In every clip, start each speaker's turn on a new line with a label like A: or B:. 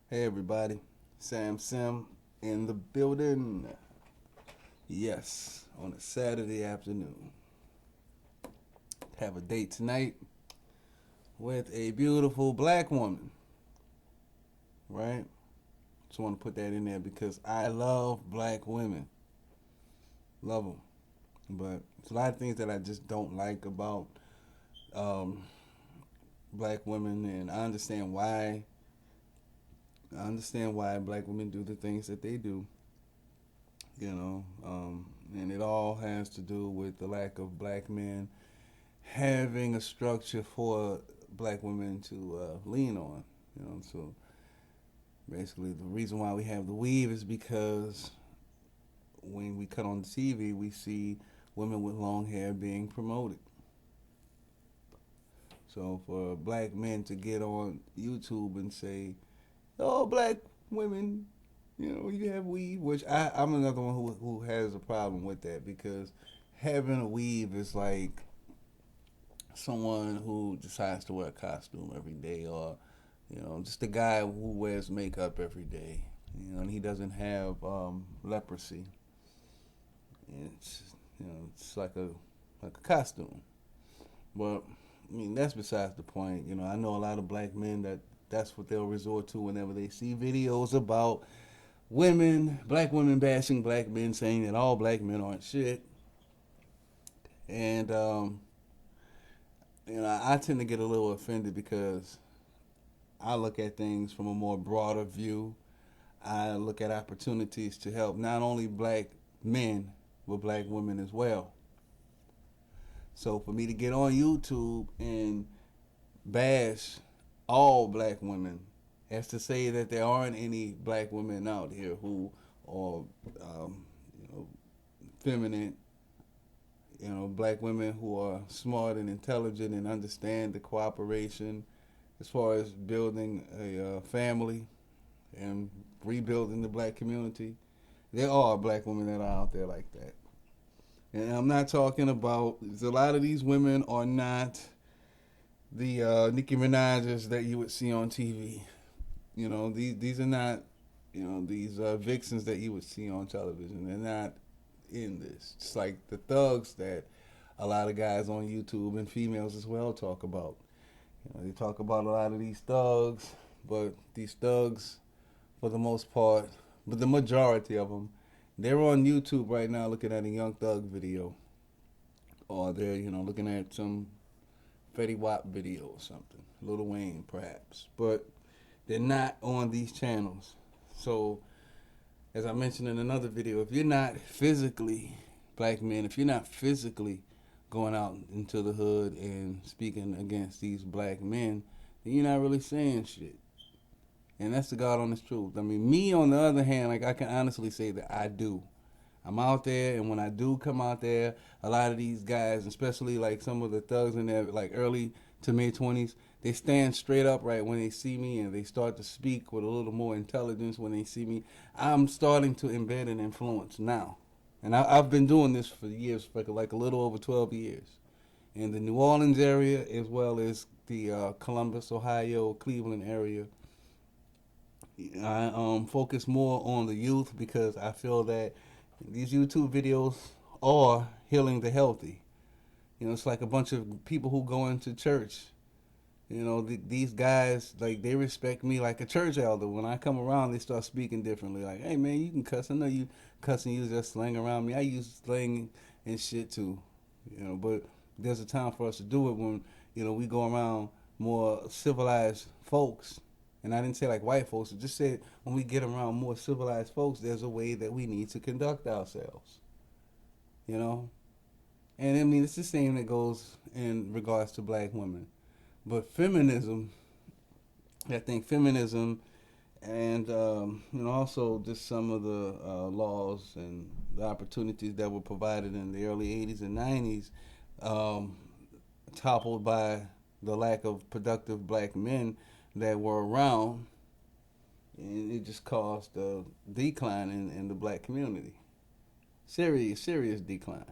A: Hey everybody, Sim in the building. Yes, on a Saturday afternoon. Have a date tonight with a beautiful black woman, right? Just want to put that in there because I love black women. Love them. But there's a lot of things that I just don't like about um, black women, and I understand why. I understand why black women do the things that they do, and it all has to do with the lack of black men having a structure for black women to lean on. So basically, the reason why we have the weave is because when we cut on the TV, we see women with long hair being promoted. So for black men to get on YouTube and say, "Oh, black women, you have weave," which I'm another one who has a problem with that because having a weave is like someone who decides to wear a costume every day, or just a guy who wears makeup every day, and he doesn't have leprosy. It's it's like a costume. But I mean, that's besides the point. I know a lot of black men that's what they'll resort to whenever they see videos about black women bashing black men, saying that all black men aren't shit. And I tend to get a little offended because I look at things from a more broader view. I look at opportunities to help not only black men, but black women as well. So for me to get on YouTube and bash all black women as to say that there aren't any black women out here who are feminine, black women who are smart and intelligent and understand the cooperation as far as building a family and rebuilding the black community. There are black women that are out there like that. And I'm not talking about, a lot of these women are not the Nicki Minaj's that you would see on TV. These are not, these vixens that you would see on television. They're not in this. Just like the thugs that a lot of guys on YouTube and females as well talk about. They talk about a lot of these thugs, but these thugs, for the most part, but the majority of them, they're on YouTube right now looking at a Young Thug video, or they're looking at some Fetty Wap video or something, Lil Wayne perhaps, but they're not on these channels. So, as I mentioned in another video, if you're not physically, black men, if you're not physically going out into the hood and speaking against these black men, then you're not really saying shit. And that's the God honest truth. I mean, me on the other hand, like I can honestly say that I do. I'm out there, and when I do come out there, a lot of these guys, especially like some of the thugs in their like early to mid 20s, they stand straight upright when they see me, and they start to speak with a little more intelligence when they see me. I'm starting to embed an influence now, and I've been doing this for years, like a little over 12 years, in the New Orleans area as well as the Columbus, Ohio, Cleveland area. I focus more on the youth because I feel that these YouTube videos are healing the healthy. It's like a bunch of people who go into church. These guys, like, they respect me like a church elder. When I come around, they start speaking differently. Like, hey, man, you can cuss. I know you cussing, you just slang around me. I use slang and shit too. But there's a time for us to do it when, we go around more civilized folks. And I didn't say like white folks, I just said when we get around more civilized folks, there's a way that we need to conduct ourselves. You know? And I mean, it's the same that goes in regards to black women. But feminism, I think feminism and also just some of the laws and the opportunities that were provided in the early 80s and 90s, um, toppled by the lack of productive black men that were around, and it just caused a decline in the black community. Serious decline.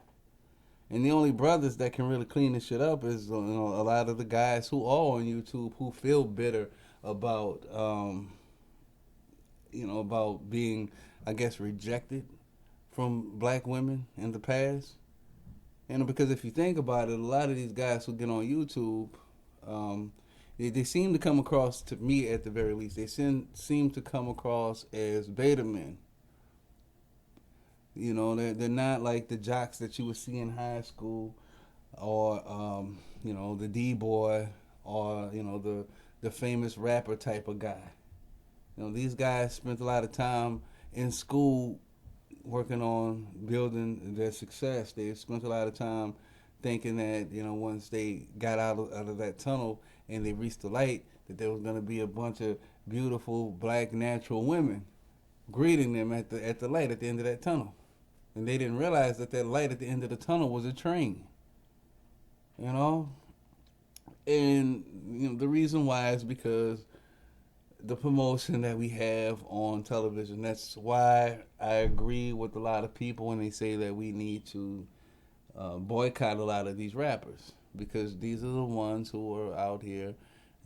A: And the only brothers that can really clean this shit up is a lot of the guys who are on YouTube who feel bitter about about being, I guess, rejected from black women in the past. Because if you think about it, a lot of these guys who get on YouTube, um, they seem to come across, to me at the very least, they seem to come across as beta men. They're not like the jocks that you would see in high school, or the D boy, or the famous rapper type of guy. These guys spent a lot of time in school working on building their success. They spent a lot of time thinking that once they got out of that tunnel and they reached the light, that there was going to be a bunch of beautiful black natural women greeting them at the light at the end of that tunnel. And they didn't realize that light at the end of the tunnel was a train. And the reason why is because the promotion that we have on television. That's why I agree with a lot of people when they say that we need to boycott a lot of these rappers, because these are the ones who are out here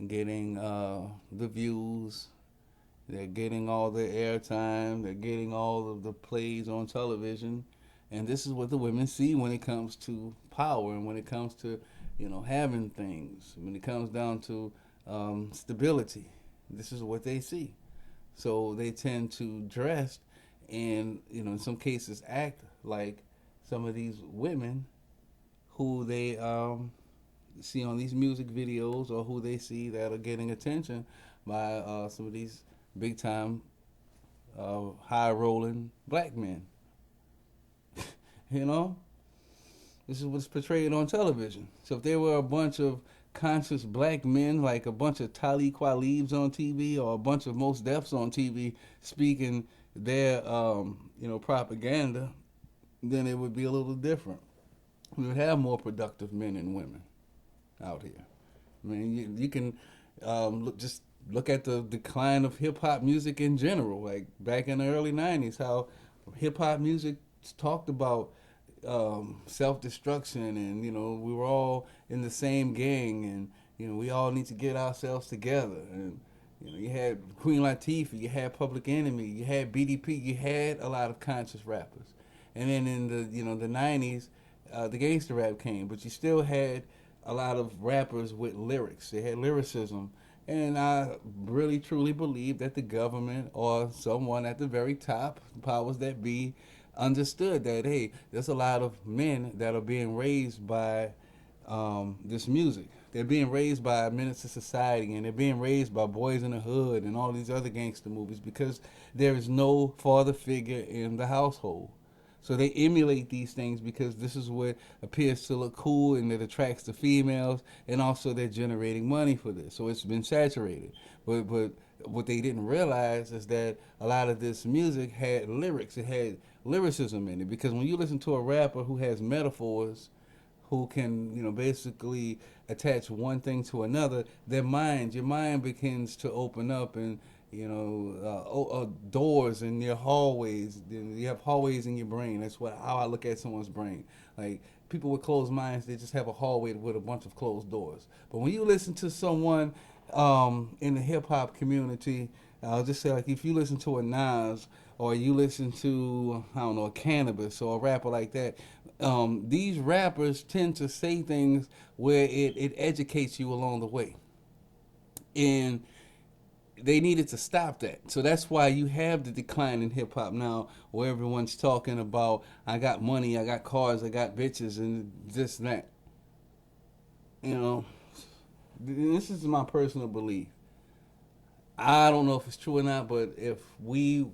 A: getting the views. They're getting all the airtime. They're getting all of the plays on television. And this is what the women see when it comes to power, and when it comes to having things, when it comes down to stability. This is what they see. So they tend to dress and, in some cases act like some of these women who they see on these music videos, or who they see that are getting attention by some of these big time, high rolling black men. This is what's portrayed on television. So if there were a bunch of conscious black men, like a bunch of Talib Kweli's on TV, or a bunch of Mos Defs on TV speaking their propaganda, then it would be a little different. We would have more productive men and women out here. I mean, you can look at the decline of hip hop music in general. Like back in the early '90s, how hip hop music talked about self-destruction, and we were all in the same gang, and we all need to get ourselves together. And you had Queen Latifah, you had Public Enemy, you had BDP, you had a lot of conscious rappers. And then in the '90s, the gangster rap came, but you still had a lot of rappers with lyrics. They had lyricism. And I really truly believe that the government, or someone at the very top, the powers that be, understood that, hey, there's a lot of men that are being raised by this music. They're being raised by Menace to Society, and they're being raised by Boys in the Hood and all these other gangster movies, because there is no father figure in the household. So they emulate these things because this is what appears to look cool, and it attracts the females, and also they're generating money for this. So it's been saturated. But what they didn't realize is that a lot of this music had lyrics. It had lyricism in it, because when you listen to a rapper who has metaphors, who can basically attach one thing to another, your mind begins to open up, and doors in your hallways. You have hallways in your brain. That's how I look at someone's brain. Like, people with closed minds, they just have a hallway with a bunch of closed doors. But when you listen to someone in the hip hop community, I'll just say, like, if you listen to a Nas, or you listen to, I don't know, a Cannabis, or a rapper like that, these rappers tend to say things where it educates you along the way. And they needed to stop that. So that's why you have the decline in hip hop now, where everyone's talking about, I got money, I got cars, I got bitches, and this and that. This is my personal belief. I don't know if it's true or not, but if we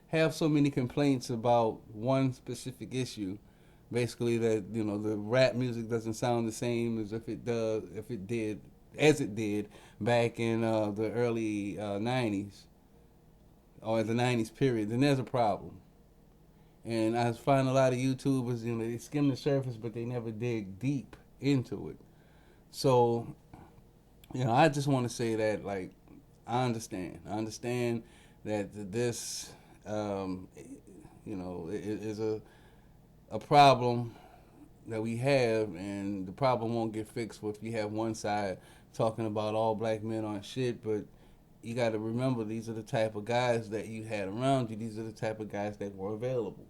A: have so many complaints about one specific issue, basically that the rap music doesn't sound the same as if it did back in the early '90s, or the '90s period, then there's a problem. And I find a lot of YouTubers, they skim the surface, but they never dig deep into it. So, I just want to say that, like, I understand that this, is a problem that we have, and the problem won't get fixed if you have one side talking about all black men aren't shit, but you got to remember these are the type of guys that you had around you. These are the type of guys that were available.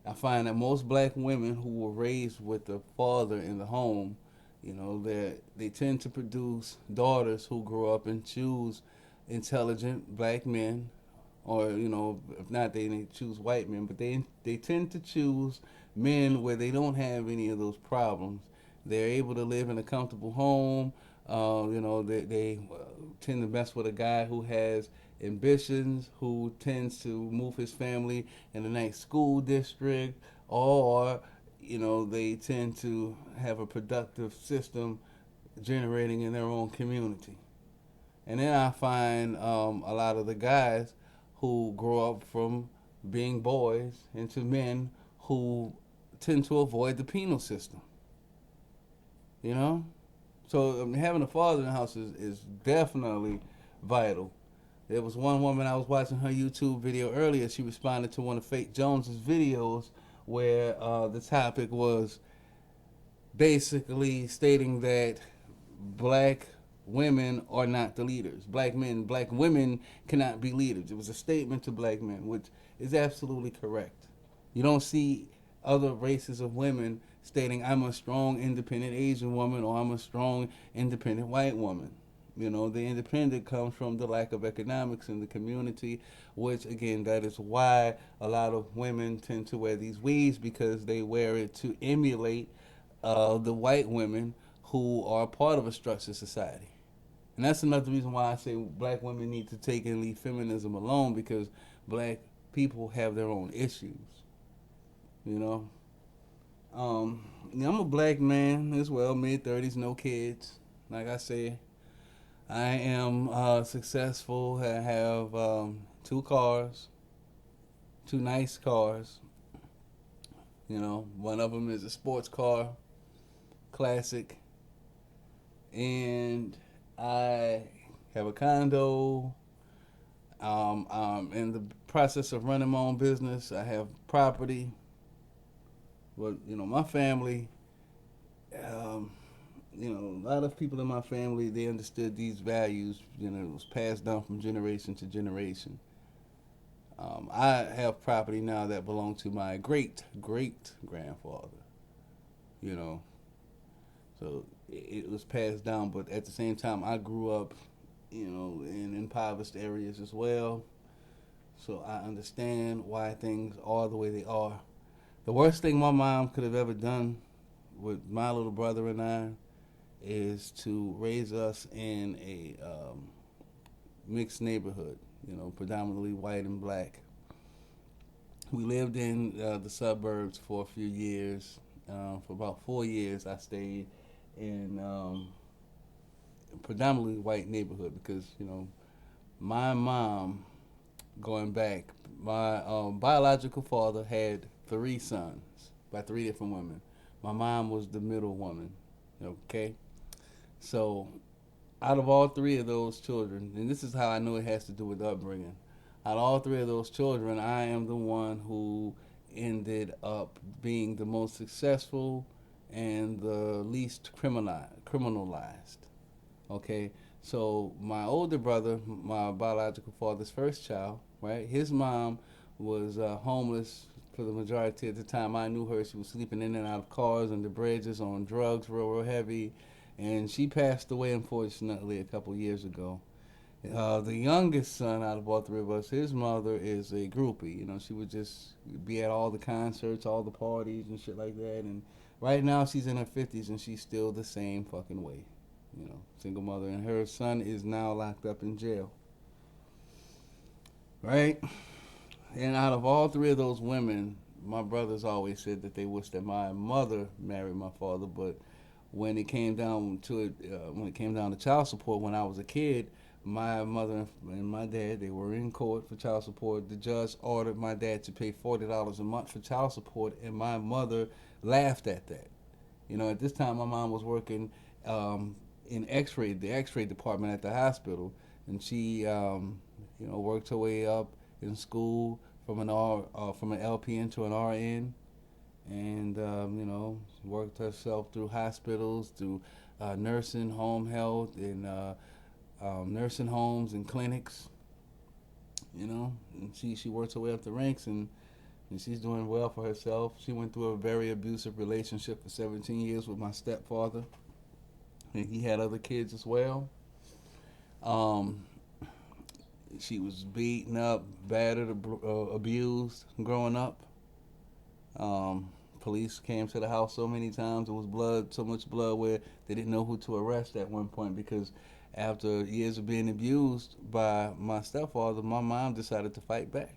A: I find that most black women who were raised with a father in the home, they tend to produce daughters who grow up and choose intelligent black men, or if not, they choose white men, but they tend to choose men where they don't have any of those problems. They're able to live in a comfortable home. They tend to mess with a guy who has ambitions, who tends to move his family in a nice school district, or they tend to have a productive system generating in their own community. And then I find a lot of the guys who grow up from being boys into men who tend to avoid the penal system. You know? So having a father in the house is definitely vital. There was one woman, I was watching her YouTube video earlier. She responded to one of Faith Jones's videos where the topic was basically stating that black women are not the leaders. Black women cannot be leaders. It was a statement to black men, which is absolutely correct. You don't see other races of women stating, I'm a strong, independent Asian woman, or I'm a strong, independent white woman. The independent comes from the lack of economics in the community, which, again, that is why a lot of women tend to wear these weaves, because they wear it to emulate the white women who are part of a structured society. And that's another reason why I say black women need to take and leave feminism alone, because black people have their own issues. I'm a black man as well, mid-30s, no kids. Like I say, I am successful. I have 2 cars, 2 nice cars. One of them is a sports car, classic. And I have a condo. I'm in the process of running my own business. I have property. But, my family, a lot of people in my family, they understood these values. It was passed down from generation to generation. I have property now that belonged to my great-great-grandfather, So it was passed down, but at the same time, I grew up, in impoverished areas as well. So I understand why things are the way they are. The worst thing my mom could have ever done with my little brother and I is to raise us in a mixed neighborhood, predominantly white and black. We lived in the suburbs for a few years. For about 4 years, I stayed in a predominantly white neighborhood because, my mom, going back, my biological father had 3 sons by 3 different women. My mom was the middle woman, okay? So out of all 3 of those children, and this is how I know it has to do with upbringing, out of all 3 of those children, I am the one who ended up being the most successful and the least criminalized. Okay, so my older brother, my biological father's first child, right? His mom was homeless for the majority of the time I knew her. She was sleeping in and out of cars, under bridges, on drugs, real heavy, and she passed away, unfortunately, a couple years ago. The youngest son out of all 3 of us, his mother is a groupie. She would just be at all the concerts, all the parties and shit like that. And right now she's in her 50s and she's still the same fucking way. Single mother. And her son is now locked up in jail. Right? And out of all 3 of those women, my brothers always said that they wish that my mother married my father. But when it came down to child support when I was a kid, my mother and my dad, they were in court for child support. The judge ordered my dad to pay $40 a month for child support, and my mother laughed at that. At this time, my mom was working in the X-ray department at the hospital, and she, worked her way up in school from an LPN to an RN, and worked herself through hospitals, through nursing, home health, and nursing homes and clinics. You know, and she works her way up the ranks, and she's doing well for herself. She went through a very abusive relationship for 17 years with my stepfather, and he had other kids as well. Um, she was beaten up, battered, abused growing up. Um, Police came to the house so many times. There was blood, so much blood, where they didn't know who to arrest at one point because after years of being abused by my stepfather, my mom decided to fight back.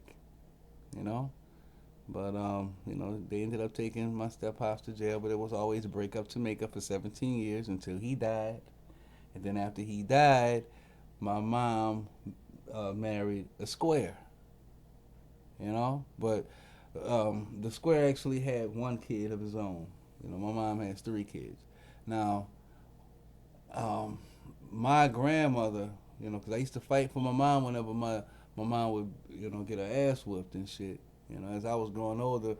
A: You know, but they ended up taking my steppops to jail. But it was always a breakup to make up for 17 years until he died. And then after he died, my mom married a square. You know, but the square actually had one kid of his own. You know, my mom has three kids. Now, my grandmother, because I used to fight for my mom whenever my mom would, get her ass whooped and shit. As I was growing older,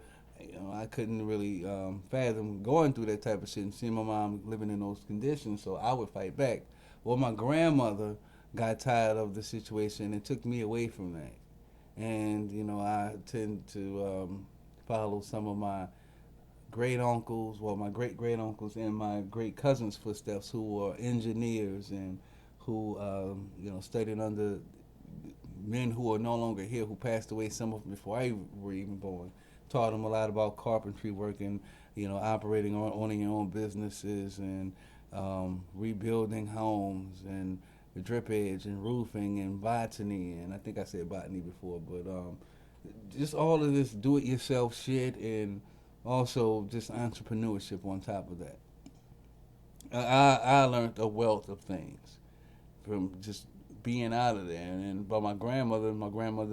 A: I couldn't really fathom going through that type of shit and seeing my mom living in those conditions, so I would fight back. Well, my grandmother got tired of the situation and took me away from that. And, I tend to follow some of my great uncles, well, my great great uncles and my great cousins' footsteps, who were engineers and who, studied under men who are no longer here, who passed away, some of them before I were even born. Taught them a lot about carpentry work and, operating or owning your own businesses and rebuilding homes and drip edge and roofing and botany, and I think I said botany before, but just all of this do-it-yourself shit, and also just entrepreneurship on top of that. I learned a wealth of things from just being out of there. And by my grandmother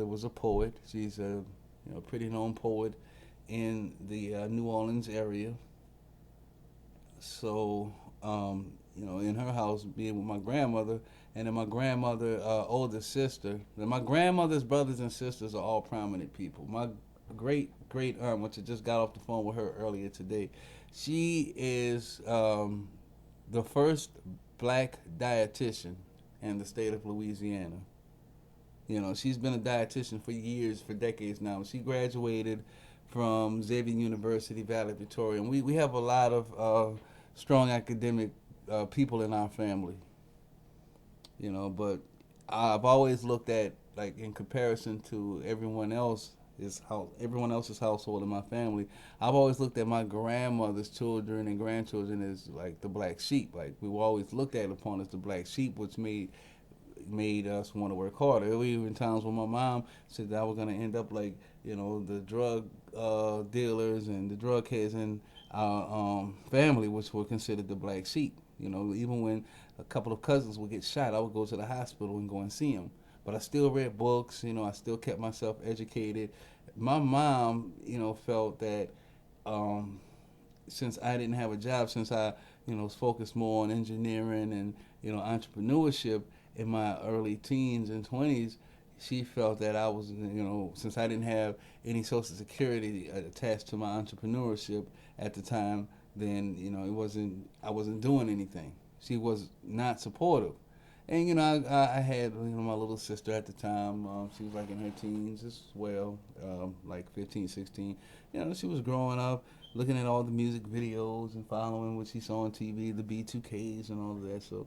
A: was a poet. She's a pretty known poet in the New Orleans area. So in her house, being with my grandmother, and then my grandmother older sister. And my grandmother's brothers and sisters are all prominent people. My great great aunt, which I just got off the phone with her earlier today, she is the first black dietitian in the state of Louisiana. She's been a dietitian for years, for decades now. She graduated from Xavier University, Valley Victoria, and we have a lot of strong academic people in our family. But I've always looked at, like, in comparison to everyone else's household in my family, I've always looked at my grandmother's children and grandchildren as like the black sheep. Like, we were always looked at upon as the black sheep, which made us want to work harder. There were even times when my mom said that I was going to end up like, the drug dealers and the drug heads in our family, which were considered the black sheep. Even when a couple of cousins would get shot, I would go to the hospital and go and see them. But I still read books, I still kept myself educated. My mom, felt that since I didn't have a job, since I, was focused more on engineering and, entrepreneurship in my early teens and 20s, she felt that I was, since I didn't have any Social Security attached to my entrepreneurship at the time, then, I wasn't doing anything. She was not supportive. And, I had, my little sister at the time. She was like in her teens as well, like 15, 16. She was growing up, looking at all the music videos and following what she saw on TV, the B2Ks and all of that. So,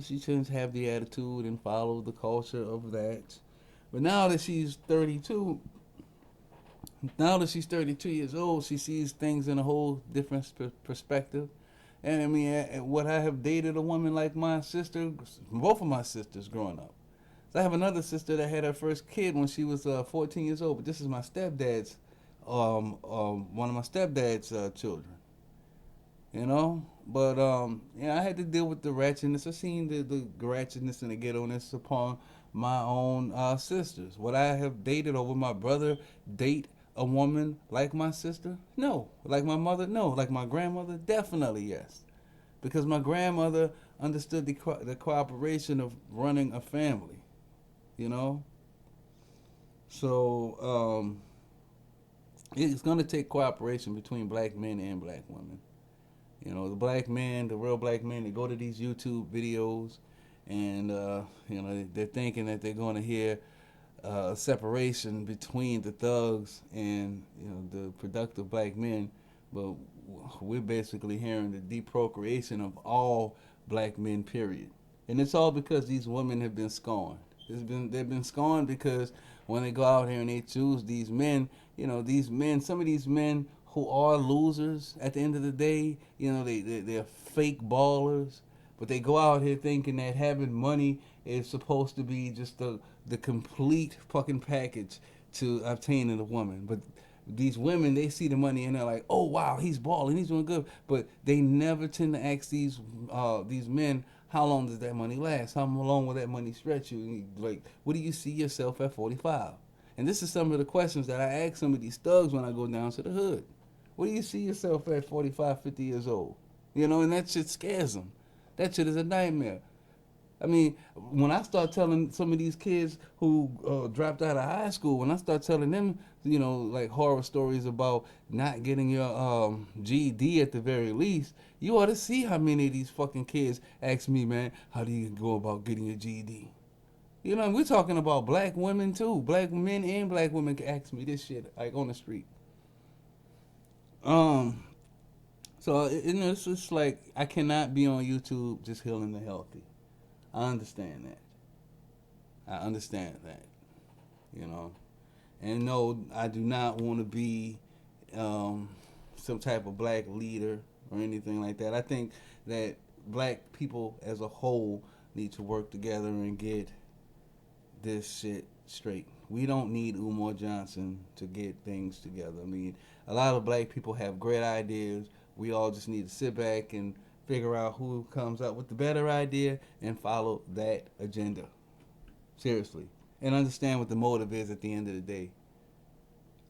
A: she shouldn't have the attitude and follow the culture of that. But now that she's 32 years old, she sees things in a whole different perspective. And I mean, would I have dated a woman like my sister? Both of my sisters growing up. So I have another sister that had her first kid when she was 14 years old. But this is my stepdad's, one of my stepdad's children. But I had to deal with the ratchetness. I seen the ratchetness and the ghetto-ness upon my own sisters. Would I have dated, or would my brother date a woman like my sister? No. Like my mother? No. Like my grandmother? Definitely yes. Because my grandmother understood the cooperation of running a family, So it's going to take cooperation between black men and black women. The black men, the real black men, they go to these YouTube videos and they're thinking that they're going to hear a separation between the thugs and the productive black men, but we're basically hearing the deprocreation of all black men. Period, and it's all because these women have been scorned. They've been scorned because when they go out here and they choose these men, these men, some of these men who are losers at the end of the day, they're fake ballers, but they go out here thinking that having money is supposed to be just the complete fucking package to obtaining a woman. But these women, they see the money and they're like, oh wow, he's balling, he's doing good. But they never tend to ask these men, how long does that money last? How long will that money stretch you? Like, what do you see yourself at 45? And this is some of the questions that I ask some of these thugs when I go down to the hood. What do you see yourself at 45, 50 years old? And that shit scares them. That shit is a nightmare. I mean, when I start telling some of these kids who dropped out of high school, when I start telling them, like horror stories about not getting your GED at the very least, you ought to see how many of these fucking kids ask me, man, how do you go about getting your GED? We're talking about black women too. Black men and black women can ask me this shit, like on the street. So it's just like I cannot be on YouTube just healing the healthy. I understand that. And no, I do not want to be some type of black leader or anything like that. I think that black people as a whole need to work together and get this shit straight. We don't need Umar Johnson to get things together. I mean, a lot of black people have great ideas. We all just need to sit back and figure out who comes up with the better idea and follow that agenda. Seriously. And understand what the motive is at the end of the day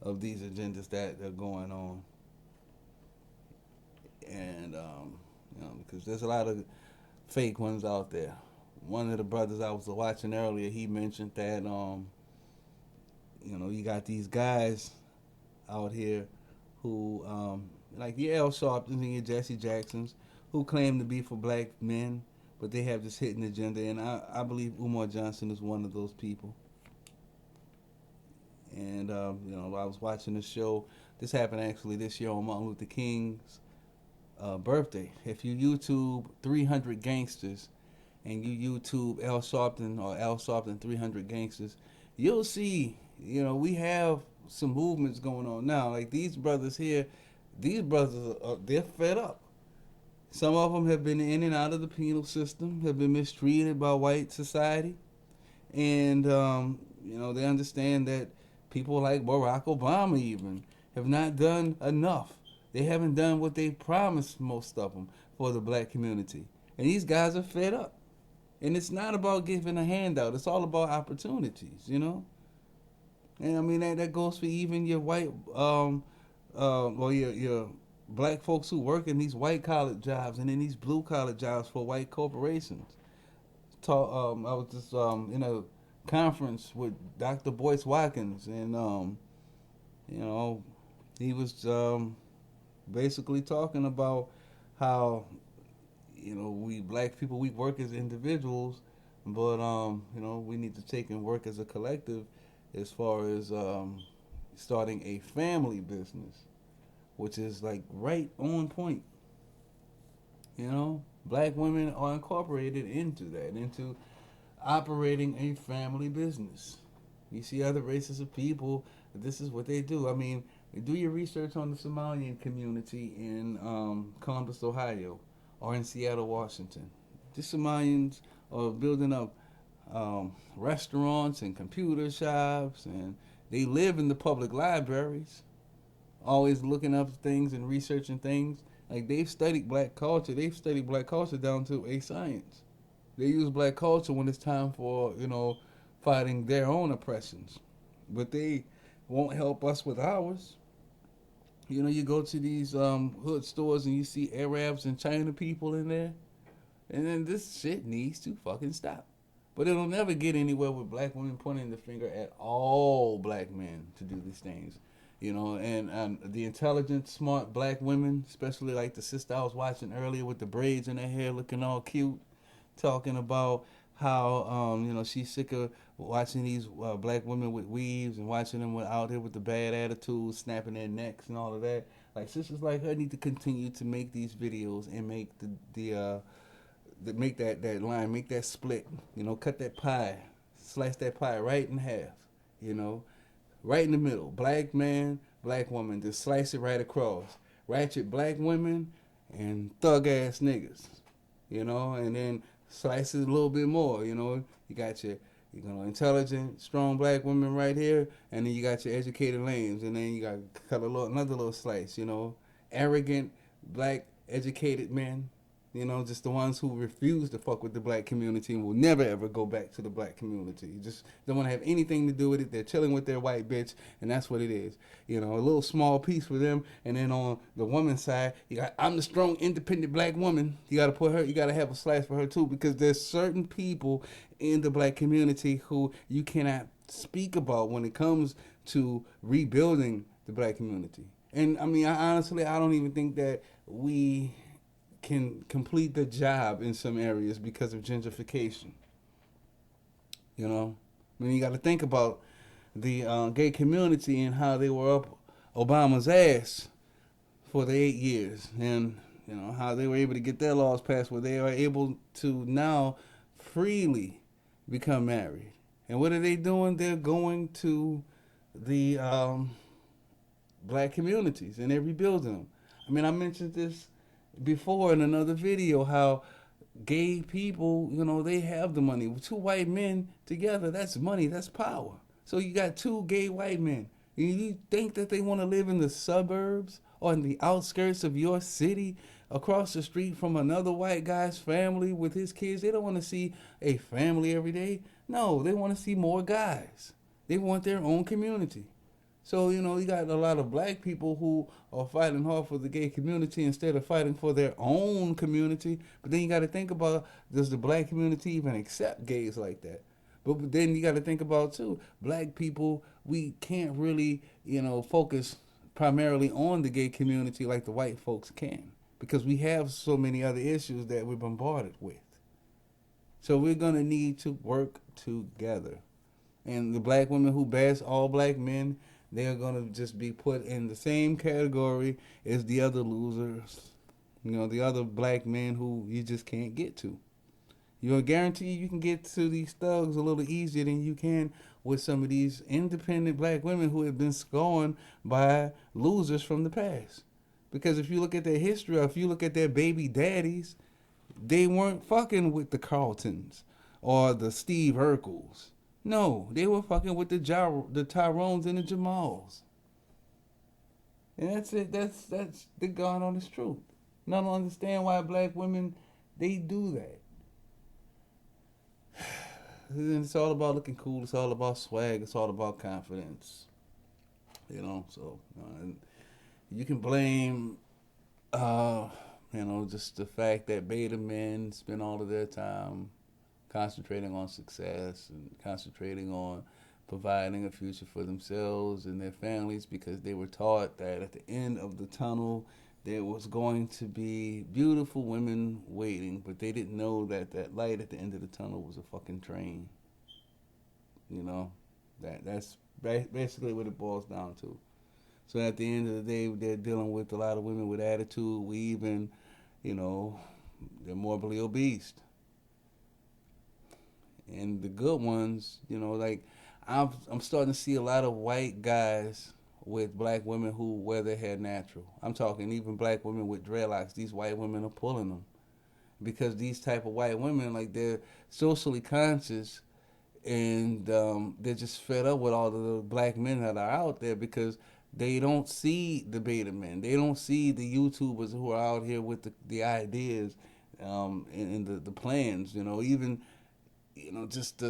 A: of these agendas that are going on. And, because there's a lot of fake ones out there. One of the brothers I was watching earlier, he mentioned that, you got these guys out here who, like your L Sharptons and your Jesse Jacksons, who claim to be for black men, but they have this hidden agenda, and I believe Umar Johnson is one of those people. And, I was watching the show. This happened actually this year on Martin Luther King's birthday. If you YouTube 300 Gangsters and you YouTube L Sharpton or L Sharpton 300 Gangsters, you'll see, we have some movements going on now. Like these brothers here, they're fed up. Some of them have been in and out of the penal system, have been mistreated by white society. And, they understand that people like Barack Obama even have not done enough. They haven't done what they promised, most of them, for the black community. And these guys are fed up. And it's not about giving a handout. It's all about opportunities, And I mean, that goes for even your white, or your black folks who work in these white collar jobs and in these blue collar jobs for white corporations. I was just in a conference with Dr. Boyce Watkins, and he was basically talking about how we black people, we work as individuals, but we need to take and work as a collective as far as starting a family business, which is like right on point. Black women are incorporated into that, into operating a family business. You see other races of people, this is what they do. I mean, do your research on the Somalian community in Columbus, Ohio, or in Seattle, Washington. The Somalians are building up restaurants and computer shops, and they live in the public libraries, always looking up things and researching things. Like, they've studied black culture. They've studied black culture down to a science. They use black culture when it's time for, fighting their own oppressions. But they won't help us with ours. You go to these hood stores and you see Arabs and China people in there. And then this shit needs to fucking stop. But it'll never get anywhere with black women pointing the finger at all black men to do these things. And the intelligent, smart black women, especially like the sister I was watching earlier with the braids in her hair looking all cute, talking about how she's sick of watching these black women with weaves and watching them out here with the bad attitudes, snapping their necks and all of that. Like sisters like her need to continue to make these videos and make make that line, make that split. Cut that pie, slice that pie right in half. You know, right in the middle. Black man, black woman. Just slice it right across. Ratchet black women and thug ass niggas. And then slice it a little bit more. You got your intelligent, strong black women right here, and then you got your educated lames, and then you got cut another little slice. Arrogant black educated men. Just the ones who refuse to fuck with the black community and will never ever go back to the black community. Just don't want to have anything to do with it. They're chilling with their white bitch, and that's what it is. A little small piece for them. And then on the woman's side, you got, I'm the strong, independent black woman. You got to put her, you got to have a slice for her too, because there's certain people in the black community who you cannot speak about when it comes to rebuilding the black community. And I mean, honestly, I don't even think that we can complete the job in some areas because of gentrification. I mean, you got to think about the gay community and how they were up Obama's ass for the 8 years, and how they were able to get their laws passed where they are able to now freely become married. And what are they doing? They're going to the black communities and they're rebuilding them. I mean, I mentioned this before in another video, how gay people, they have the money. Two white men together, that's money, that's power. So you got two gay white men. You think that they want to live in the suburbs or in the outskirts of your city, across the street from another white guy's family with his kids? They don't want to see a family every day. No, they want to see more guys. They want their own community. So, you got a lot of black people who are fighting hard for the gay community instead of fighting for their own community. But then you got to think about, does the black community even accept gays like that? But then you got to think about, too, black people, we can't really, focus primarily on the gay community like the white folks can, because we have so many other issues that we're bombarded with. So we're going to need to work together. And the black women who bash all black men, they're going to just be put in the same category as the other losers, the other black men who you just can't get to. You'll guarantee you can get to these thugs a little easier than you can with some of these independent black women who have been scorned by losers from the past. Because if you look at their history, or if you look at their baby daddies, they weren't fucking with the Carltons or the Steve Urkels. No, they were fucking with the Tyrones and the Jamals. And that's it. That's the God honest truth. And I don't understand why black women, they do that. It's all about looking cool. It's all about swag. It's all about confidence. So you can blame, just the fact that beta men spend all of their time concentrating on success and concentrating on providing a future for themselves and their families, because they were taught that at the end of the tunnel there was going to be beautiful women waiting, but they didn't know that that light at the end of the tunnel was a fucking train. That's basically what it boils down to. So at the end of the day, they're dealing with a lot of women with attitude, weaving, they're morbidly obese. And the good ones, I'm starting to see a lot of white guys with black women who wear their hair natural. I'm talking even black women with dreadlocks. These white women are pulling them, because these type of white women, they're socially conscious, and they're just fed up with all the black men that are out there, because they don't see the beta men. They don't see the YouTubers who are out here with the ideas and the plans, even just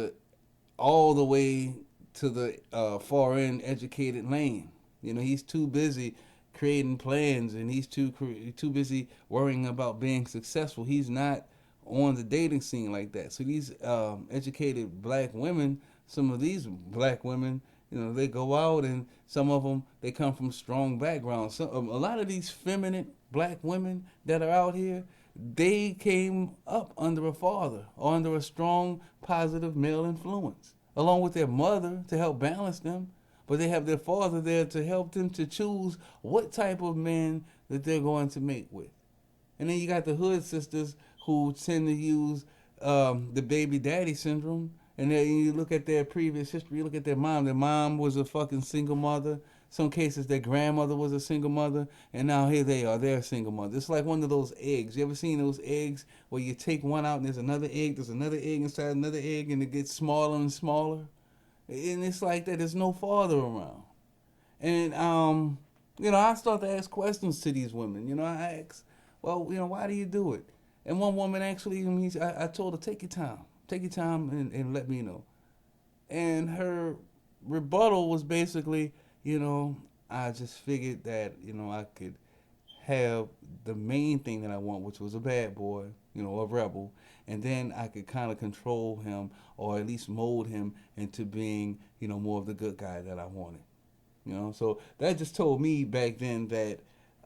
A: all the way to the far end educated lane. He's too busy creating plans, and he's too busy worrying about being successful. He's not on the dating scene like that. So these educated black women, some of these black women, they go out, and some of them, they come from strong backgrounds. A lot of these feminine black women that are out here, they came up under a father or under a strong, positive male influence, along with their mother to help balance them. But they have their father there to help them to choose what type of men that they're going to mate with. And then you got the hood sisters who tend to use the baby daddy syndrome. And then you look at their previous history, you look at their mom. Their mom was a fucking single mother. Some cases, their grandmother was a single mother. And now here they are, they're a single mother. It's like one of those eggs. You ever seen those eggs where you take one out and there's another egg inside another egg, and it gets smaller and smaller? And it's like that. There's no father around. And, I start to ask questions to these women. I ask, well, why do you do it? And one woman actually, I told her, take your time. Take your time and let me know. And her rebuttal was basically, I just figured that, I could have the main thing that I want, which was a bad boy, a rebel. And then I could kind of control him or at least mold him into being, more of the good guy that I wanted. So that just told me back then that,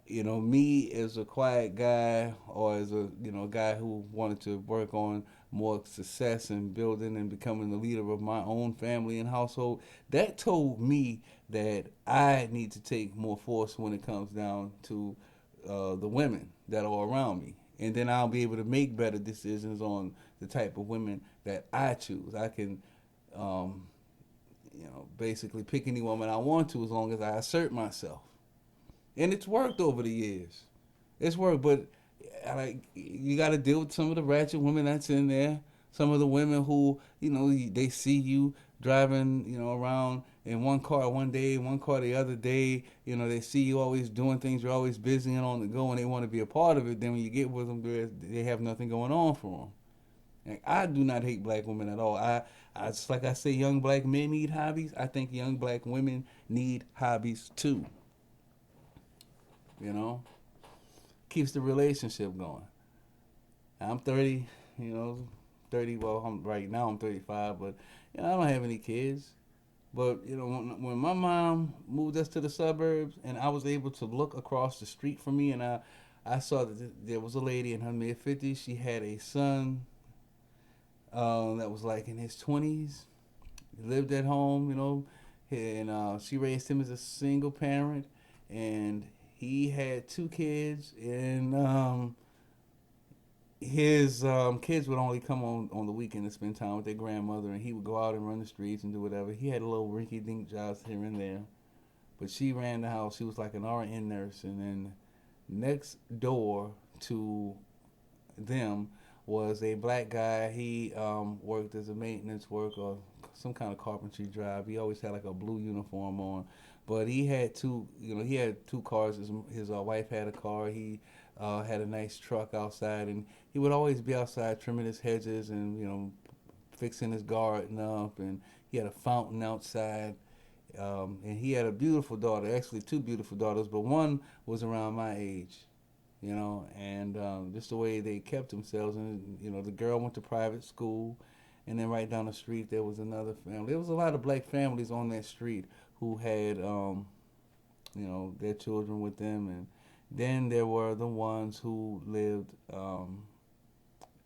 A: me as a quiet guy or as a, guy who wanted to work on more success and building and becoming the leader of my own family and household, that told me that I need to take more force when it comes down to the women that are around me. And then I'll be able to make better decisions on the type of women that I choose. I can, basically pick any woman I want to as long as I assert myself. And it's worked over the years. It's worked, but you got to deal with some of the ratchet women that's in there. Some of the women who, they see you driving, around in one car one day, one car the other day. They see you always doing things. You're always busy and on the go, and they want to be a part of it. Then when you get with them, they have nothing going on for them. And I do not hate black women at all. Just like I say, young black men need hobbies. I think young black women need hobbies too. Keeps the relationship going. I'm 30, 30. Well, right now I'm 35, but I don't have any kids. But when my mom moved us to the suburbs, and I was able to look across the street from me, and I saw that there was a lady in her mid-50s. She had a son that was like in his 20s. He lived at home, and she raised him as a single parent, and he had 2 kids, and his kids would only come on the weekend to spend time with their grandmother, and he would go out and run the streets and do whatever. He had a little rinky-dink jobs here and there, but she ran the house. She was like an RN nurse, and then next door to them was a black guy. He worked as a maintenance worker, some kind of carpentry job. He always had like a blue uniform on. But he had he had 2 cars. His wife had a car. He had a nice truck outside, and he would always be outside trimming his hedges and fixing his garden up. And he had a fountain outside, and he had a beautiful daughter. Actually, 2 beautiful daughters, but one was around my age. And just the way they kept themselves. And the girl went to private school, and then right down the street there was another family. There was a lot of black families on that street who had, their children with them, and then there were the ones who lived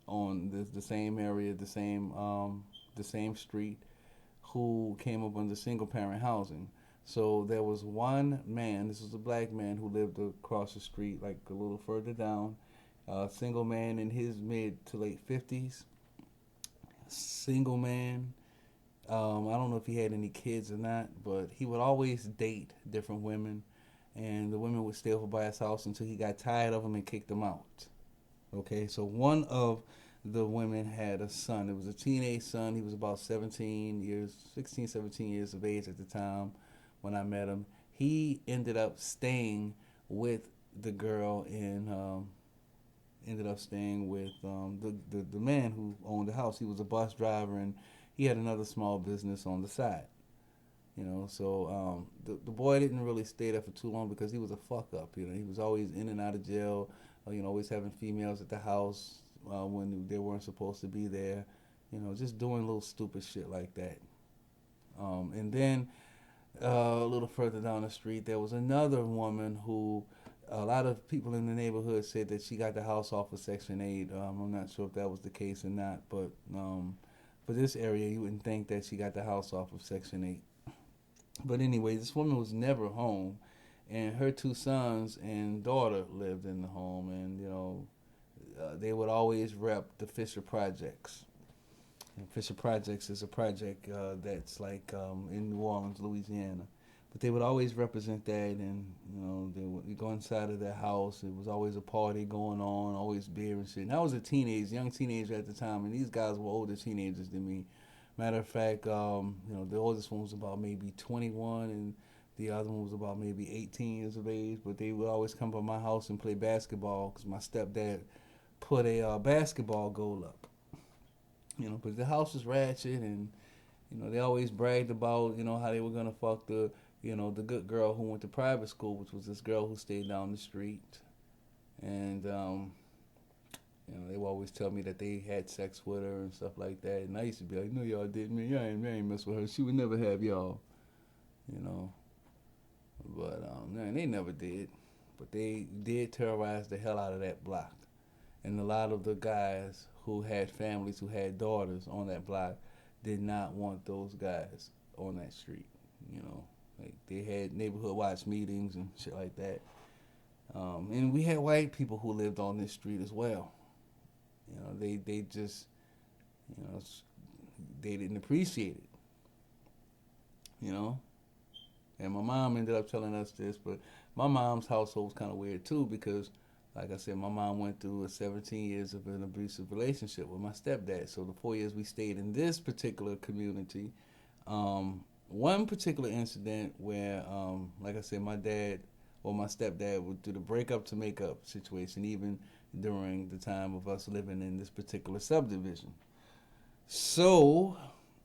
A: on the same area, the same street, who came up under single parent housing. So there was one man. This was a black man who lived across the street, like a little further down. Single man in his mid to late 50s. Single man. I don't know if he had any kids or not, but he would always date different women, and the women would stay over by his house until he got tired of them and kicked them out. Okay, so one of the women had a son. It was a teenage son. He was about 16, 17 years of age at the time when I met him. He ended up staying with the girl and ended up staying with the man who owned the house. He was a bus driver, and he had another small business on the side. So the boy didn't really stay there for too long because he was a fuck up. He was always in and out of jail. Always having females at the house when they weren't supposed to be there. Just doing little stupid shit like that. And then a little further down the street, there was another woman who a lot of people in the neighborhood said that she got the house off of Section 8. I'm not sure if that was the case or not, but for this area, you wouldn't think that she got the house off of Section 8. But anyway, this woman was never home, and her two sons and daughter lived in the home, and they would always rep the Fisher Projects. And Fisher Projects is a project that's like in New Orleans, Louisiana. But they would always represent that, and they would go inside of their house. It was always a party going on, always beer and shit. And I was a young teenager at the time, and these guys were older teenagers than me. Matter of fact, the oldest one was about maybe 21, and the other one was about maybe 18 years of age. But they would always come by my house and play basketball because my stepdad put a basketball goal up. But the house was ratchet, and they always bragged about how they were gonna fuck the good girl who went to private school, which was this girl who stayed down the street. And, they would always tell me that they had sex with her and stuff like that. And I used to be like, no, y'all didn't, man. Y'all ain't mess with her. She would never have y'all, But, they never did. But they did terrorize the hell out of that block. And a lot of the guys who had families, who had daughters on that block, did not want those guys on that street, Like, they had neighborhood watch meetings and shit like that. And we had white people who lived on this street as well. They just, they didn't appreciate it, And my mom ended up telling us this, but my mom's household was kind of weird too because, like I said, my mom went through 17 years of an abusive relationship with my stepdad. So the 4 years we stayed in this particular community, one particular incident where, like I said, my dad or my stepdad would do the breakup to make up situation, even during the time of us living in this particular subdivision. So,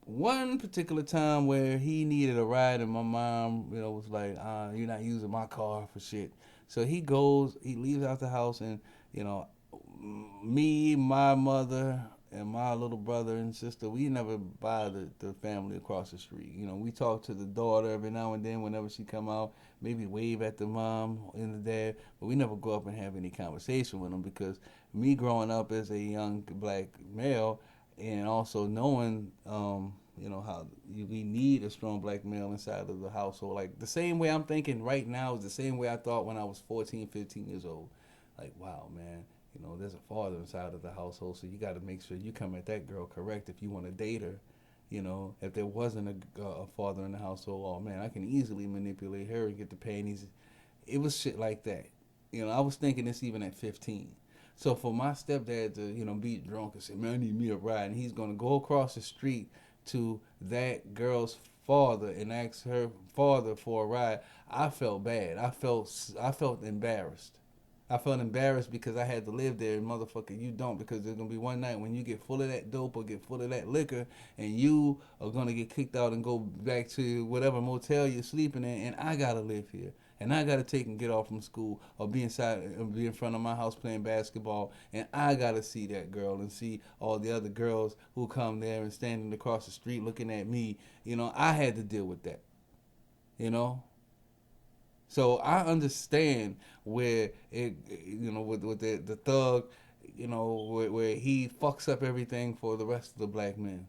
A: one particular time where he needed a ride and my mom, was like, you're not using my car for shit. So he leaves out the house and, me, my mother, and my little brother and sister, we never bothered the family across the street. We talk to the daughter every now and then whenever she come out, maybe wave at the mom and the dad, but we never go up and have any conversation with them because me growing up as a young black male and also knowing, how we need a strong black male inside of the household. Like, the same way I'm thinking right now is the same way I thought when I was 14, 15 years old. Like, wow, man. There's a father inside of the household, so you got to make sure you come at that girl correct if you want to date her. If there wasn't a father in the household, oh man, I can easily manipulate her and get the panties. It was shit like that. I was thinking this even at 15. So for my stepdad to, be drunk and say, man, I need me a ride, and he's going to go across the street to that girl's father and ask her father for a ride, I felt bad. I felt embarrassed. I felt embarrassed because I had to live there, and motherfucker, you don't, because there's going to be one night when you get full of that dope or get full of that liquor, and you are going to get kicked out and go back to whatever motel you're sleeping in, and I got to live here. And I got to take and get off from school or be in front of my house playing basketball, and I got to see that girl and see all the other girls who come there and standing across the street looking at me. I had to deal with that, So I understand where it, with the thug, where he fucks up everything for the rest of the black men.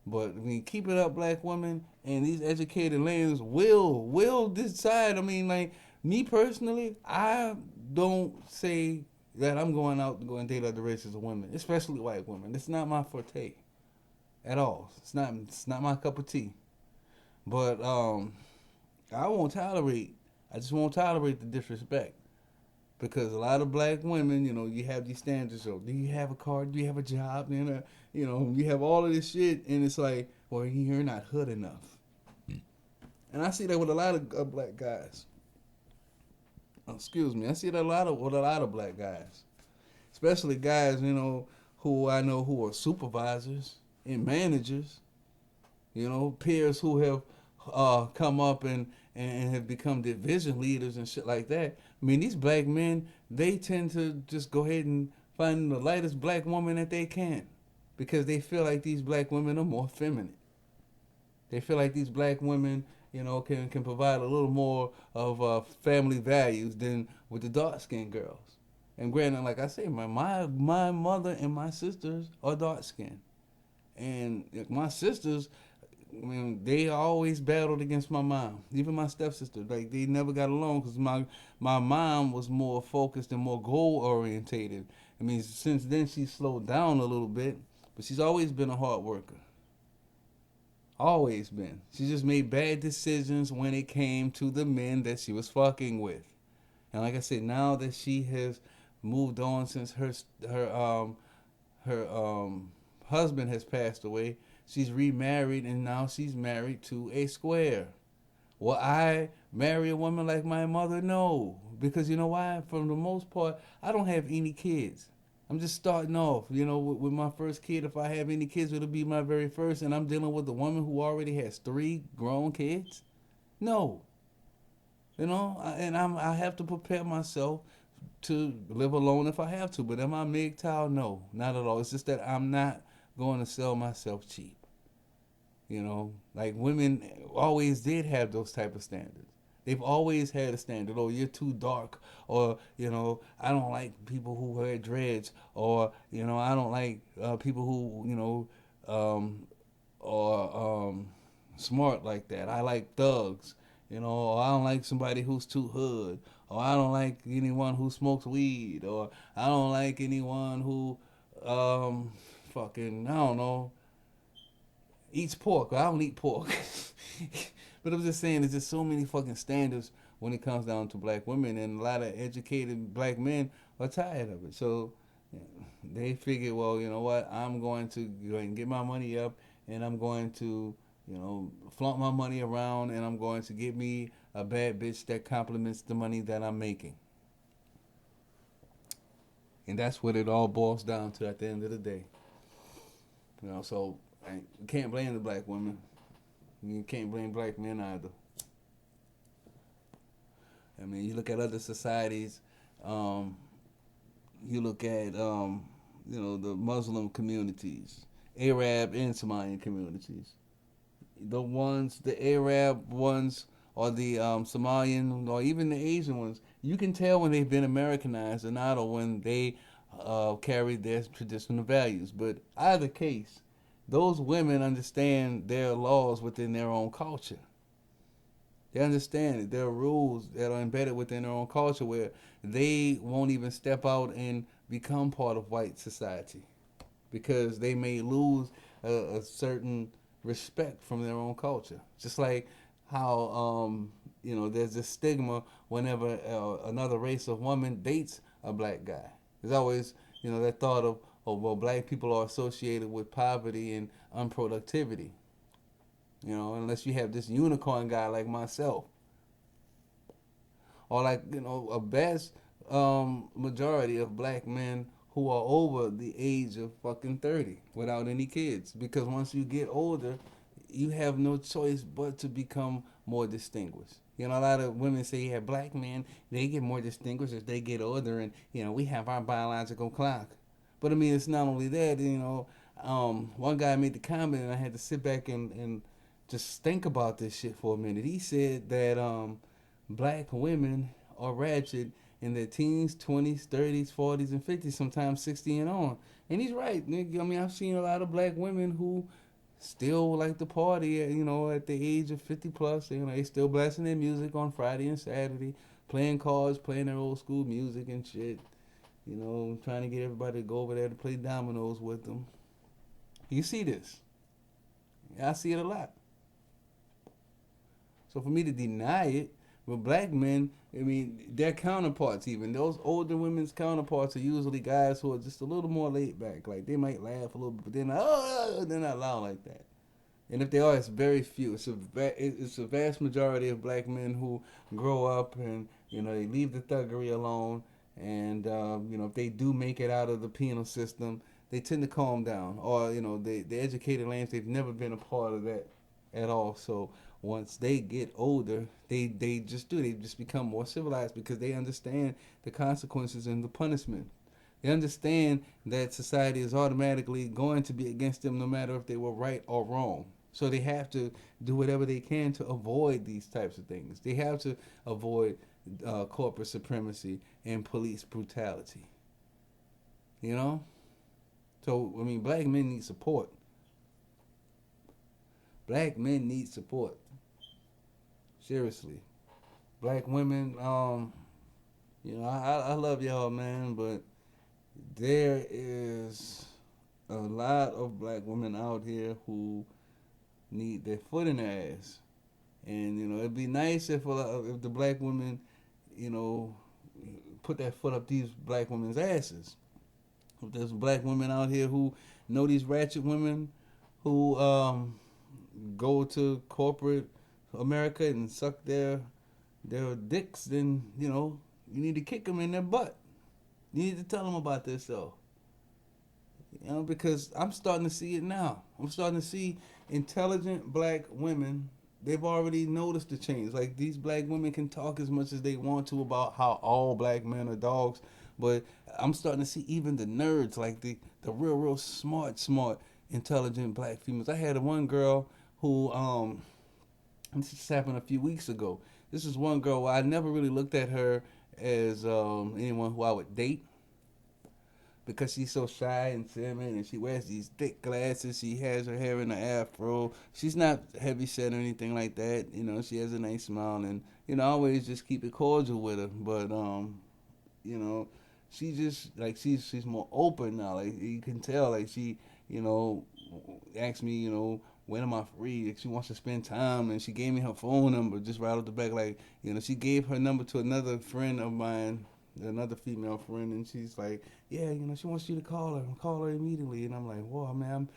A: But I mean, keep it up, black women, and these educated ladies will decide. I mean, like, me personally, I don't say that I'm going out to go and date other races of women, especially white women. It's not my forte at all. It's not my cup of tea. But I just won't tolerate the disrespect. Because a lot of black women, you have these standards of, do you have a car? Do you have a job? You have all of this shit, and it's like, well, you're not hood enough. And I see that with a lot of black guys. Excuse me. I see that with a lot of black guys. Especially guys, who I know who are supervisors and managers. Peers who have come up and have become division leaders and shit like that. I mean, these black men, they tend to just go ahead and find the lightest black woman that they can because they feel like these black women are more feminine. They feel like these black women, can provide a little more of family values than with the dark skinned girls. And granted, like I say, my mother and my sisters are dark skinned, and my sisters, I mean, they always battled against my mom. Even my stepsister, like they never got along because my mom was more focused and more goal orientated. I mean, since then she slowed down a little bit, but she's always been a hard worker. Always been. She just made bad decisions when it came to the men that she was fucking with. And like I said, now that she has moved on since her husband has passed away, she's remarried and now she's married to a square. Will I marry a woman like my mother? No, because you know why? For the most part, I don't have any kids. I'm just starting off, with my first kid. If I have any kids, it'll be my very first, and I'm dealing with a woman who already has 3 grown kids. No, I have to prepare myself to live alone if I have to. But am I MGTOW? No, not at all. It's just that I'm not going to sell myself cheap. Like women always did have those type of standards. They've always had a standard. Oh, you're too dark, or I don't like people who wear dreads, or I don't like people who are smart like that. I like thugs, or I don't like somebody who's too hood, or I don't like anyone who smokes weed, or I don't like anyone who fucking I don't know eats pork. I don't eat pork. But I'm just saying, there's just so many fucking standards when it comes down to black women, and a lot of educated black men are tired of it. So they figure, well, you know what? I'm going to go and get my money up, and I'm going to, flaunt my money around, and I'm going to get me a bad bitch that complements the money that I'm making. And that's what it all boils down to at the end of the day. So you can't blame the black women. You can't blame black men either. I mean, you look at other societies. You look at the Muslim communities, Arab and Somalian communities. The Arab ones, or the Somalian, or even the Asian ones, you can tell when they've been Americanized or not, or when they carry their traditional values. But either case, those women understand their laws within their own culture. They understand it. There are rules that are embedded within their own culture where they won't even step out and become part of white society because they may lose a certain respect from their own culture. Just like how there's this stigma whenever another race of woman dates a black guy. There's always that thought of, oh, well, black people are associated with poverty and unproductivity. Unless you have this unicorn guy like myself. Or like, a vast majority of black men who are over the age of fucking 30 without any kids. Because once you get older, you have no choice but to become more distinguished. A lot of women say, yeah, black men, they get more distinguished as they get older, and, we have our biological clock. But I mean, it's not only that, one guy made the comment, and I had to sit back and just think about this shit for a minute. He said that black women are ratchet in their teens, 20s, 30s, 40s, and 50s, sometimes 60 and on. And he's right. I mean, I've seen a lot of black women who still like to party, at the age of 50 plus. They still blasting their music on Friday and Saturday, playing cards, playing their old school music and shit. Trying to get everybody to go over there to play dominoes with them. You see this. I see it a lot. So for me to deny it, with black men, I mean, their counterparts even, those older women's counterparts are usually guys who are just a little more laid back. Like, they might laugh a little bit, but they're not loud like that. And if they are, it's very few. It's a vast majority of black men who grow up and, they leave the thuggery alone. And, if they do make it out of the penal system, they tend to calm down. Or, the educated lands, they've never been a part of that at all. So once they get older, they just become more civilized because they understand the consequences and the punishment. They understand that society is automatically going to be against them no matter if they were right or wrong. So they have to do whatever they can to avoid these types of things. They have to avoid corporate supremacy and police brutality. You know? So, I mean, black men need support. Black men need support. Seriously. Black women, I love y'all, man, but there is a lot of black women out here who need their foot in their ass. And, it'd be nice if the black women, you know, put that foot up these black women's asses. If there's black women out here who know these ratchet women who go to corporate America and suck their dicks, then, you need to kick them in their butt. You need to tell them about this, though. Because I'm starting to see it now. I'm starting to see intelligent black women. They've already noticed the change. Like, these black women can talk as much as they want to about how all black men are dogs, but I'm starting to see even the nerds, like the real smart, intelligent black females. I had one girl who, this just happened a few weeks ago. This is one girl I never really looked at her as anyone who I would date, because she's so shy and timid, and she wears these thick glasses. She has her hair in an afro. She's not heavy set or anything like that. She has a nice smile, and I always just keep it cordial with her. But she just, like, she's more open now. Like, you can tell, like, she asked me, when am I free? She wants to spend time, and she gave me her phone number just right off the back. Like, she gave her number to another friend of mine, another female friend, and she's like, yeah, she wants you to call her immediately. And I'm like, whoa, man,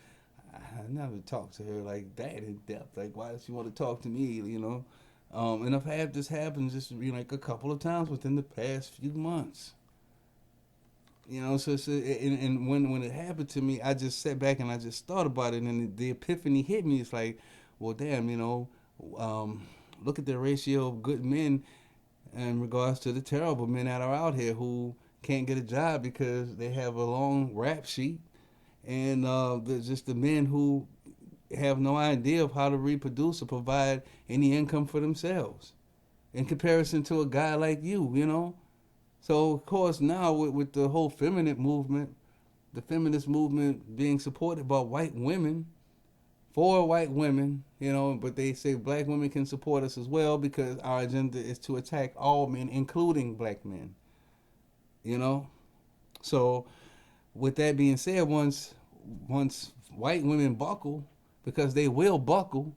A: I never talked to her like that in depth. Like, why does she want to talk to me? And I've had this happen just like a couple of times within the past few months. And when it happened to me, I just sat back and I just thought about it, and the epiphany hit me. It's like, well, damn, look at the ratio of good men in regards to the terrible men that are out here who can't get a job because they have a long rap sheet, and just the men who have no idea of how to reproduce or provide any income for themselves in comparison to a guy like you. So, of course, now with the whole feminist movement being supported by white women, for white women, but they say black women can support us as well because our agenda is to attack all men, including black men. So, with that being said, once white women buckle, because they will buckle,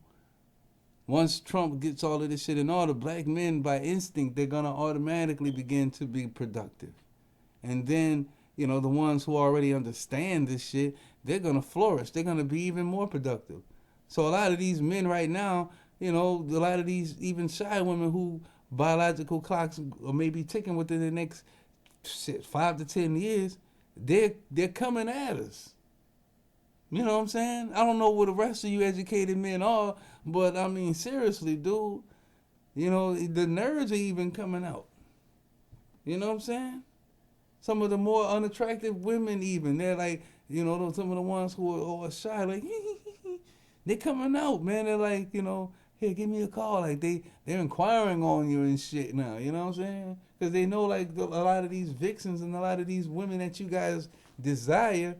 A: once Trump gets all of this shit in order, black men, by instinct, they're going to automatically begin to be productive. And then, the ones who already understand this shit, they're going to flourish. They're going to be even more productive. So a lot of these men right now, a lot of these even shy women who biological clocks are maybe ticking within the next 5 to 10 years, they're coming at us. You know what I'm saying? I don't know what the rest of you educated men are, but I mean, seriously, dude, the nerds are even coming out. You know what I'm saying? Some of the more unattractive women even, they're like, some of the ones who are shy, like, they're coming out, man. They're like, here, give me a call. Like, they're inquiring on you and shit now, you know what I'm saying? Because they know, like, a lot of these vixens and a lot of these women that you guys desire,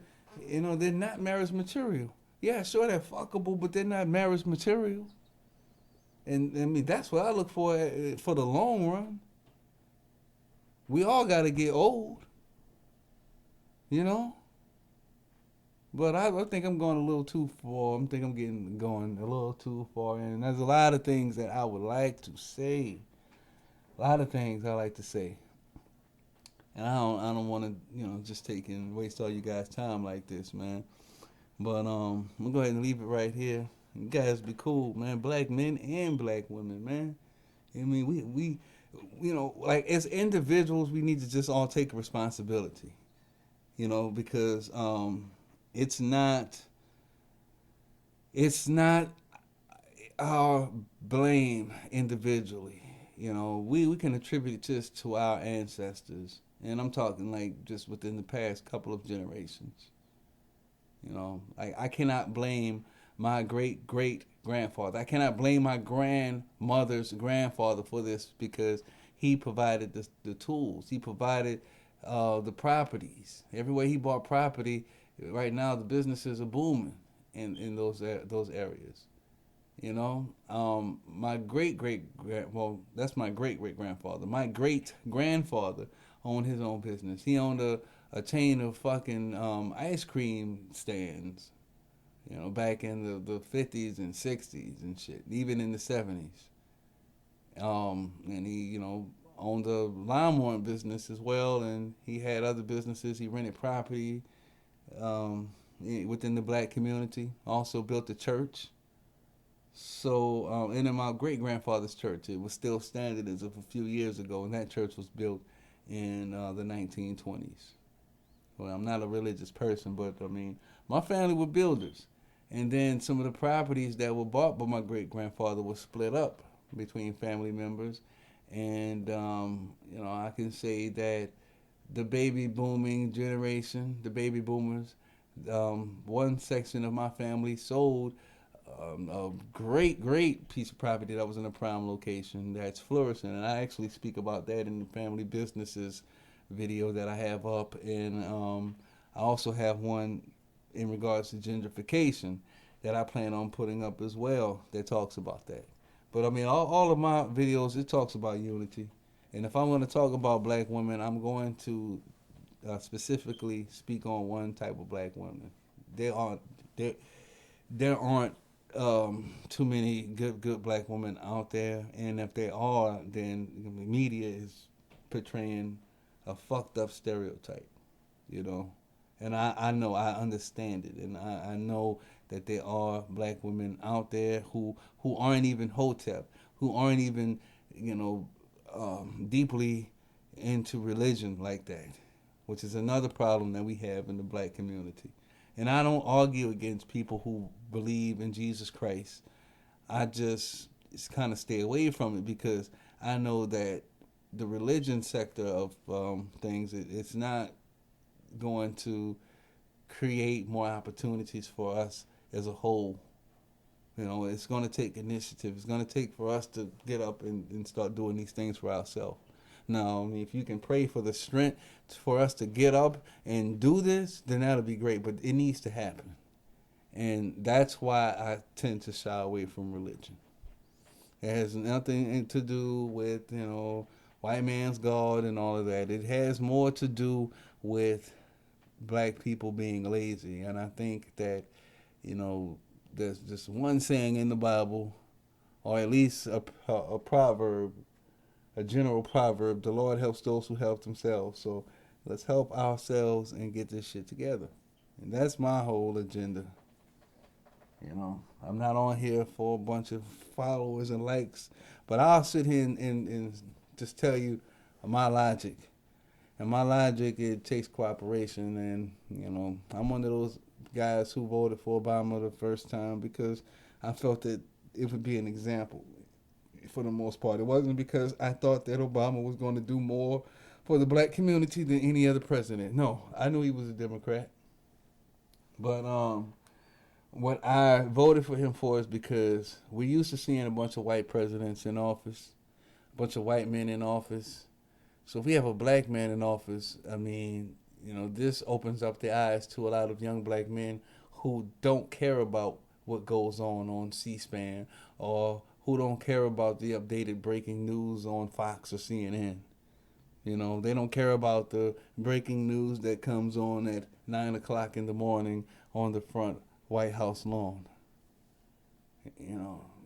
A: they're not marriage material. Yeah, sure, they're fuckable, but they're not marriage material. And, I mean, that's what I look for the long run. We all got to get old, But I think I'm going a little too far. I think I'm going a little too far. And there's a lot of things that I would like to say. A lot of things I like to say. And I don't want to, just take and waste all you guys' time like this, man. But I'm going to go ahead and leave it right here. You guys be cool, man. Black men and black women, man. I mean, we like, as individuals, we need to just all take responsibility. Because it's not our blame individually. We can attribute this to our ancestors. And I'm talking like just within the past couple of generations. I cannot blame my great great grandfather. I cannot blame my grandmother's grandfather for this because he provided the tools. He provided the properties. Everywhere he bought property, right now the businesses are booming in those areas. You know, my great great well, that's my great great grandfather. My great grandfather owned his own business. He owned a chain of fucking ice cream stands. You know, back in the 50s and 60s and shit, even in the 70s. And he, owned a lawnmower business as well, and he had other businesses. He rented property within the black community. Also built a church. So, and in my great grandfather's church, it was still standing as of a few years ago, and that church was built in the 1920s. Well, I'm not a religious person, but I mean, my family were builders. And then some of the properties that were bought by my great grandfather were split up between family members. And, I can say that the baby booming generation, the baby boomers, one section of my family sold a great, great piece of property that was in a prime location that's flourishing. And I actually speak about that in the family businesses video that I have up. And I also have one in regards to gentrification that I plan on putting up as well that talks about that. But I mean, all of my videos, it talks about unity. And if I'm going to talk about black women, I'm going to specifically speak on one type of black woman. There aren't too many good black women out there, and if they are, then the media is portraying a fucked up stereotype, you know. And I know, I understand it, and I know that there are black women out there who aren't even hotep, who aren't even, deeply into religion like that, which is another problem that we have in the black community. And I don't argue against people who believe in Jesus Christ. I just kind of stay away from it because I know that the religion sector of things, it's not going to create more opportunities for us as a whole. It's going to take initiative. It's going to take for us to get up and start doing these things for ourselves. Now, I mean, if you can pray for the strength for us to get up and do this, then that'll be great. But it needs to happen. And that's why I tend to shy away from religion. It has nothing to do with, white man's God and all of that. It has more to do with black people being lazy. And I think that, there's just one saying in the Bible, or at least a proverb, a general proverb: the Lord helps those who help themselves. So let's help ourselves and get this shit together. And that's my whole agenda. I'm not on here for a bunch of followers and likes, but I'll sit here and just tell you my logic. And my logic, it takes cooperation. And, I'm one of those guys who voted for Obama the first time because I felt that it would be an example for the most part. It wasn't because I thought that Obama was going to do more for the black community than any other president. No, I knew he was a Democrat. But what I voted for him for is because we're used to seeing a bunch of white presidents in office, a bunch of white men in office. So if we have a black man in office, I mean, this opens up the eyes to a lot of young black men who don't care about what goes on C-SPAN, or who don't care about the updated breaking news on Fox or CNN. They don't care about the breaking news that comes on at 9 o'clock in the morning on the front White House lawn.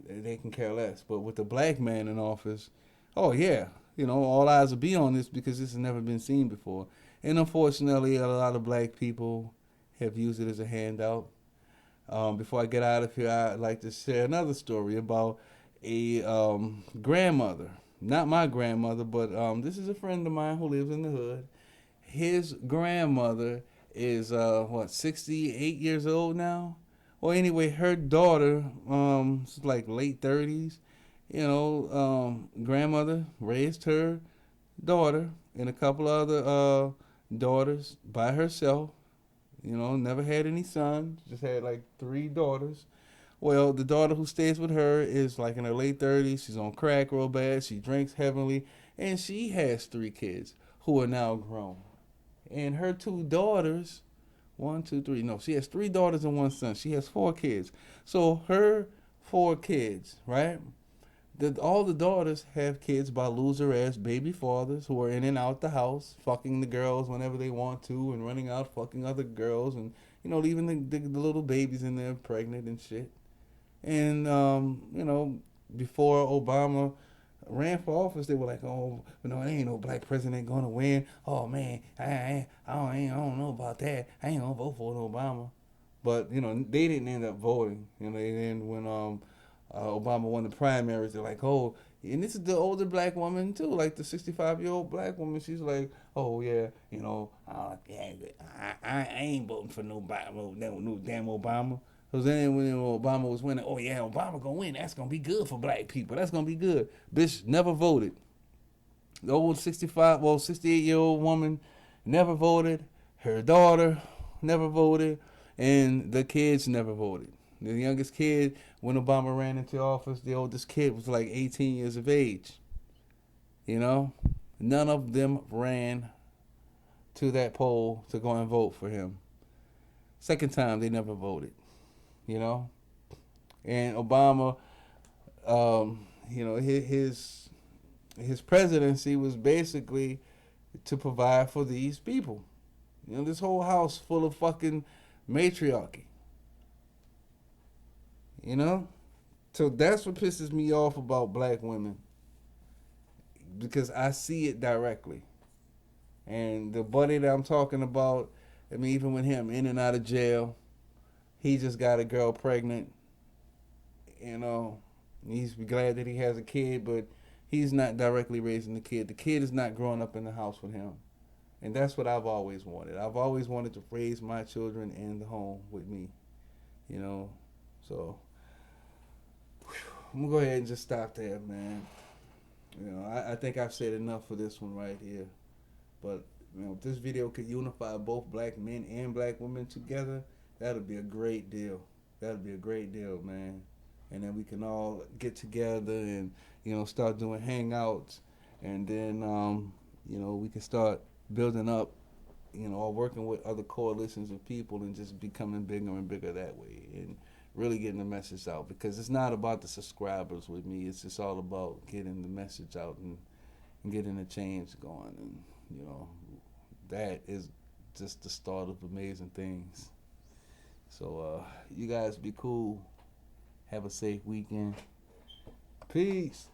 A: They can care less. But with the black man in office, oh yeah, all eyes will be on this because this has never been seen before. And unfortunately, a lot of black people have used it as a handout. Before I get out of here, I'd like to share another story about a grandmother. Not my grandmother, but this is a friend of mine who lives in the hood. His grandmother is, 68 years old now? Well, anyway, her daughter, is like late 30s. Grandmother raised her daughter and a couple other daughters by herself. Never had any sons, just had like 3 daughters. Well, the daughter who stays with her is like in her late 30s. She's on crack real bad. She drinks heavily. And she has 3 kids who are now grown. And her 2 daughters, one, two, three. No, she has 3 daughters and 1 son. She has 4 kids. So her 4 kids, right? All the daughters have kids by loser ass baby fathers who are in and out the house, fucking the girls whenever they want to, and running out fucking other girls, and leaving the little babies in there pregnant and shit. And before Obama ran for office, they were like, "Oh, there ain't no black president gonna win." Oh man, I don't know about that. I ain't gonna vote for Obama. But they didn't end up voting. And then when Obama won the primaries, they're like, "Oh," and this is the older black woman too, like the 65-year-old black woman. She's like, "Oh yeah, yeah, I ain't voting for no damn Obama." Because then when Obama was winning, oh yeah, Obama gonna win. That's gonna be good for black people. That's gonna be good. Bitch never voted. The old 68-year-old woman never voted. Her daughter never voted, and the kids never voted. The youngest kid, when Obama ran into office, the oldest kid was like 18 years of age. None of them ran to that poll to go and vote for him. Second time, they never voted. And Obama, his presidency was basically to provide for these people. This whole house full of fucking matriarchy. So that's what pisses me off about black women, because I see it directly. And the buddy that I'm talking about, I mean, even with him in and out of jail, he just got a girl pregnant. He's glad that he has a kid, but he's not directly raising the kid. The kid is not growing up in the house with him. And that's what I've always wanted. I've always wanted to raise my children in the home with me. So I'm going to go ahead and just stop there, man. I think I've said enough for this one right here. But, if this video could unify both black men and black women together, that'd be a great deal. That'd be a great deal, man. And then we can all get together and, start doing hangouts. And then, we can start building up, or working with other coalitions of people and just becoming bigger and bigger that way. And really getting the message out, because it's not about the subscribers with me. It's just all about getting the message out and getting the change going. And, that is just the start of amazing things. So, you guys be cool. Have a safe weekend. Peace.